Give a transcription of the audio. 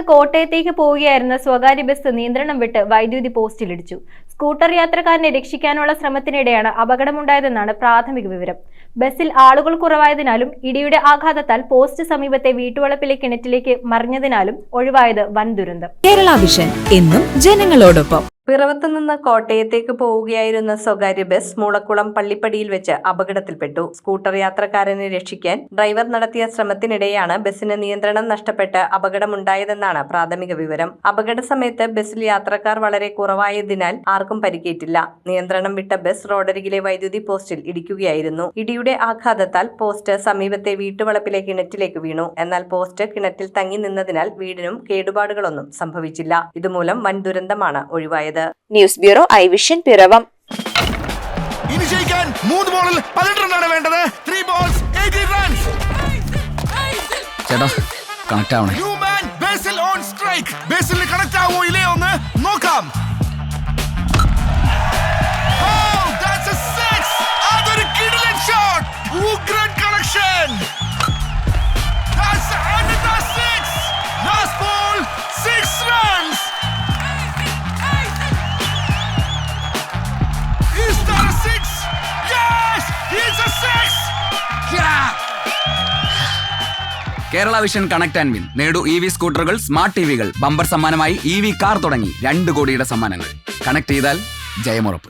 കോട്ടയത്തേക്ക് പോവുകയായിരുന്ന സ്വകാര്യ ബസ് നിയന്ത്രണം വിട്ട് വൈദ്യുതി പോസ്റ്റിലിടിച്ചു. സ്കൂട്ടർ യാത്രക്കാരനെ രക്ഷിക്കാനുള്ള ശ്രമത്തിനിടെയാണ് അപകടമുണ്ടായതെന്നാണ് പ്രാഥമിക വിവരം. ബസ്സിൽ ആളുകൾ കുറവായതിനാലും ഇടിയുടെ ആഘാതത്താൽ പോസ്റ്റ് സമീപത്തെ വീട്ടുവളപ്പിലെ കിണറ്റിലേക്ക് മറിഞ്ഞതിനാലും ഒഴിവായത് വൻ ദുരന്തം. കേരള വിഷൻ എന്നും ജനങ്ങളോടൊപ്പം. പിറവത്ത് നിന്ന് കോട്ടയത്തേക്ക് പോവുകയായിരുന്ന സ്വകാര്യ ബസ് മൂളക്കുളം പള്ളിപ്പടിയിൽ വെച്ച് അപകടത്തിൽപ്പെട്ടു. സ്കൂട്ടർ യാത്രക്കാരനെ രക്ഷിക്കാൻ ഡ്രൈവർ നടത്തിയ ശ്രമത്തിനിടെയാണ് ബസ്സിന് നിയന്ത്രണം നഷ്ടപ്പെട്ട് അപകടമുണ്ടായതെന്നാണ് പ്രാഥമിക വിവരം. അപകട സമയത്ത് ബസ്സിൽ യാത്രക്കാർ വളരെ കുറവായതിനാൽ ആർക്കും പരിക്കേറ്റില്ല. നിയന്ത്രണം വിട്ട ബസ് റോഡരികിലെ വൈദ്യുതി പോസ്റ്റിൽ ഇടിക്കുകയായിരുന്നു. ഇടിയുടെ ആഘാതത്താൽ പോസ്റ്റ് സമീപത്തെ വീട്ടുവളപ്പിലെ കിണറ്റിലേക്ക് വീണു. എന്നാൽ പോസ്റ്റ് കിണറ്റിൽ തങ്ങി നിന്നതിനാൽ വീടിനും കേടുപാടുകളൊന്നും സംഭവിച്ചില്ല. ഇതുമൂലം വൻ ദുരന്തമാണ് ഒഴിവായത്. News bureau I vision Piravom. ഇനി ജയിക്കാൻ 3 ബോളിൽ 18 റണ്ണാണ് വേണ്ടത്. 3 balls 18 runs. ചേട്ടാ കണക്ട് ആവണേ. New man Basil on strike. Basil connect ആവോ ഇല്ലേ ഒന്ന് നോക്കാം. Oh, that's a six. അതൊരു കിടിലൻ ഷോട്ട്. ഉഗ്രൻ connection. That's another six. Last ball 6 runs. Is that a six? Yes, it's a six. Yeah. Kerala vision connect and win. നേടൂ EV സ്കൂട്ടറുകൾ, smart ടിവികൾ, bumper സമ്മാനമായി EV കാർ തുടങ്ങി 2 കോടിയുടെ സമ്മാനങ്ങൾ. കണക്ട് ചെയ്താൽ ജയമുറപ്പ്.